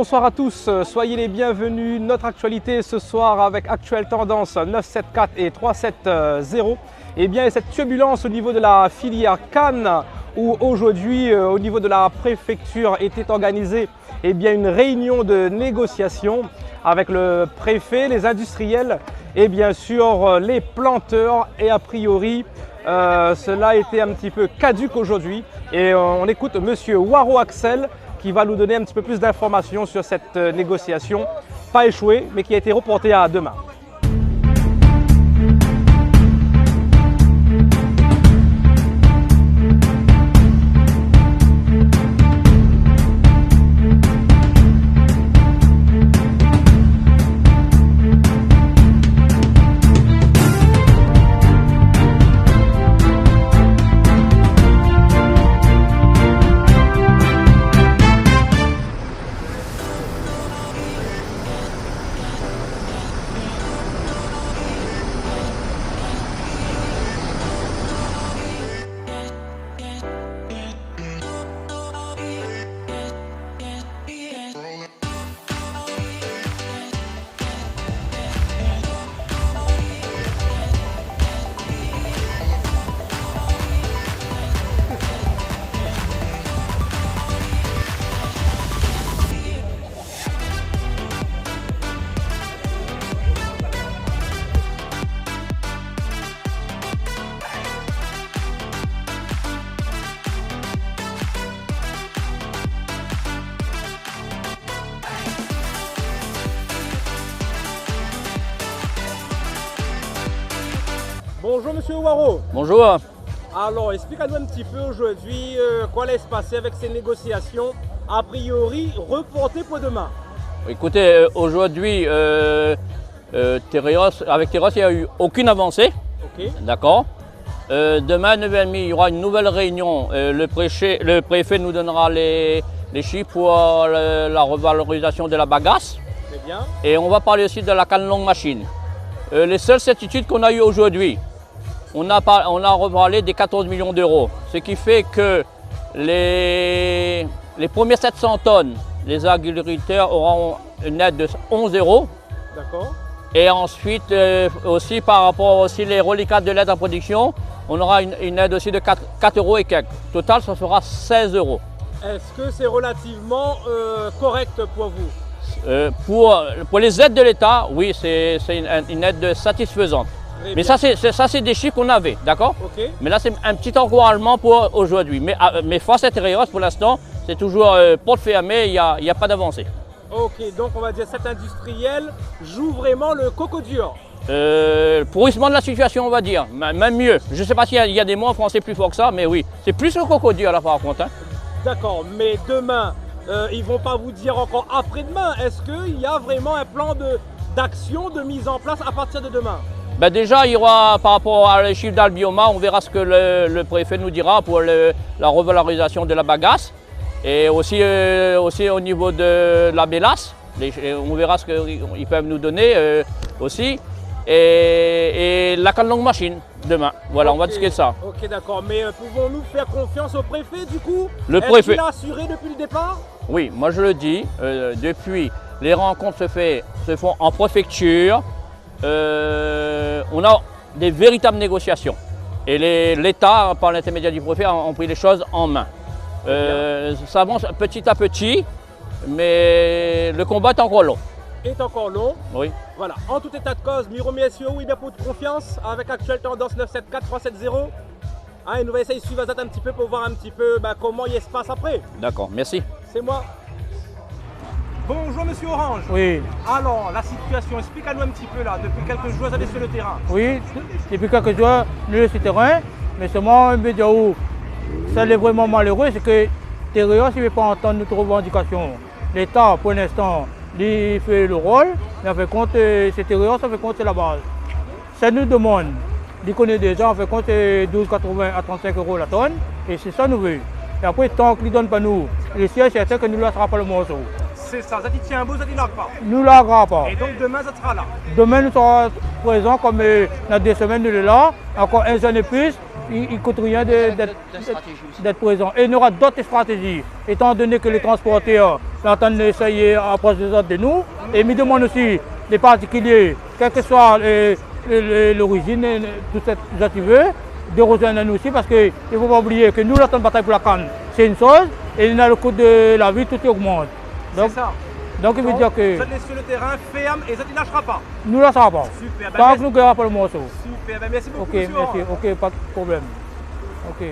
bonsoir à tous, soyez les bienvenus. Notre actualité ce soir avec Actuelle Tendance 974 et 370. Eh bien, cette turbulence au niveau de la filière canne, où aujourd'hui, au niveau de la préfecture, était organisée une réunion de négociation avec le préfet, les industriels et bien sûr les planteurs. Et a priori, cela était un petit peu caduc aujourd'hui. Et on écoute Monsieur Waro Axel qui va nous donner un petit peu plus d'informations sur cette négociation, pas échouée, mais qui a été reportée à demain. Bonjour Monsieur Waro. Bonjour. Alors expliquez-nous un petit peu aujourd'hui quoi allait se passer avec ces négociations a priori reportées pour demain. Écoutez, aujourd'hui avec Tereos, il n'y a eu aucune avancée. Ok. D'accord. Demain à 9h30, il y aura une nouvelle réunion. Le préfet nous donnera les chiffres pour la revalorisation de la bagasse. C'est bien. Et on va parler aussi de la canne longue machine. Les seules certitudes qu'on a eues aujourd'hui, on a reparlé des 14 millions d'euros. Ce qui fait que les premières 700 tonnes, les agriculteurs auront une aide de 11 euros. D'accord. Et ensuite, aussi par rapport aussi les reliquats de l'aide à production, on aura une aide aussi de 4 euros et quelques. Total, ça fera 16 euros. Est-ce que c'est relativement correct pour vous? Pour les aides de l'État, oui, c'est une aide satisfaisante. Mais ça, c'est des chiffres qu'on avait, d'accord? Okay. Mais là, c'est un petit encouragement pour aujourd'hui. Mais face à Tereos, pour l'instant, c'est toujours porte fermée, il n'y a pas d'avancée. Ok, donc on va dire que cet industriel joue vraiment le coco dur. Pourrissement de la situation, on va dire, même mieux. Je ne sais pas s'il y a des mots en français plus forts que ça, mais oui, c'est plus le coco dur là par contre. Hein. D'accord, mais demain, ils ne vont pas vous dire encore après-demain. Est-ce qu'il y a vraiment un plan d'action, de mise en place à partir de demain? Ben déjà, il y aura, par rapport à les chiffres d'Albioma, on verra ce que le préfet nous dira pour la revalorisation de la bagasse. Et aussi au niveau de la bélasse, on verra ce qu'ils peuvent nous donner aussi. Et la canne longue machine demain. Voilà, okay. On va discuter de ça. Ok, d'accord. Mais pouvons-nous faire confiance au préfet du coup? Le préfet. Est-ce qu'il a assuré depuis le départ? Oui, moi je le dis. Depuis, les rencontres se font en préfecture. On a des véritables négociations. Et l'État, par l'intermédiaire du préfet, ont pris les choses en main. Ça avance petit à petit, mais le combat est encore long. Est encore long. Oui. Voilà. En tout état de cause, Miro messieurs, oui, bien pour de confiance avec Actuelle Tendance 974 370. Hein, et nous allons essayer de suivre un petit peu pour voir un petit peu comment il se passe après. D'accord, merci. C'est moi. Bonjour Monsieur Orange. Oui. Alors, la situation, expliquez-nous un petit peu là, depuis quelques jours, vous allez sur le terrain. Oui, depuis quelques jours, nous sommes sur le terrain, mais seulement un peu où ça est vraiment malheureux, c'est que Tereos ne veut pas entendre notre revendication. L'État, pour l'instant, il fait le rôle, mais en fait compte, c'est Tereos, en fait compte, c'est la base. Ça nous demande, il connaît déjà, en fait compte, c'est 12,80 à 35 euros la tonne, et c'est ça nous veut. Et après, tant qu'il ne donne pas nous, le ciel, c'est certain que nous ne laissera pas le morceau. C'est ça, ça t'y tient un bout, ça t'y largue pas. Nous larguera pas. Et donc demain, ça sera là. Demain, nous serons présents comme dans 2 semaines, nous sommes là. Encore un jeune et plus, il ne coûte rien d'être présent. Et il y aura d'autres stratégies, étant donné que les transporteurs sont en train d'essayer à approcher des autres de nous. Et ils me demandent aussi, les particuliers, quelle que soit l'origine, tout ce que tu veux, de rejoindre nous aussi, parce qu'il ne faut pas oublier que nous, la bataille pour la canne, c'est une chose, et dans le coût de la vie, tout augmente. C'est ça. Donc il veut dire que ça te laisse sur le terrain ferme et ça ne lâchera pas. nous ne lâchera pas. Super. Tant que nous ne gagnons pas le morceau. Super, merci beaucoup. Ok, merci. Ok, pas de problème. Ok.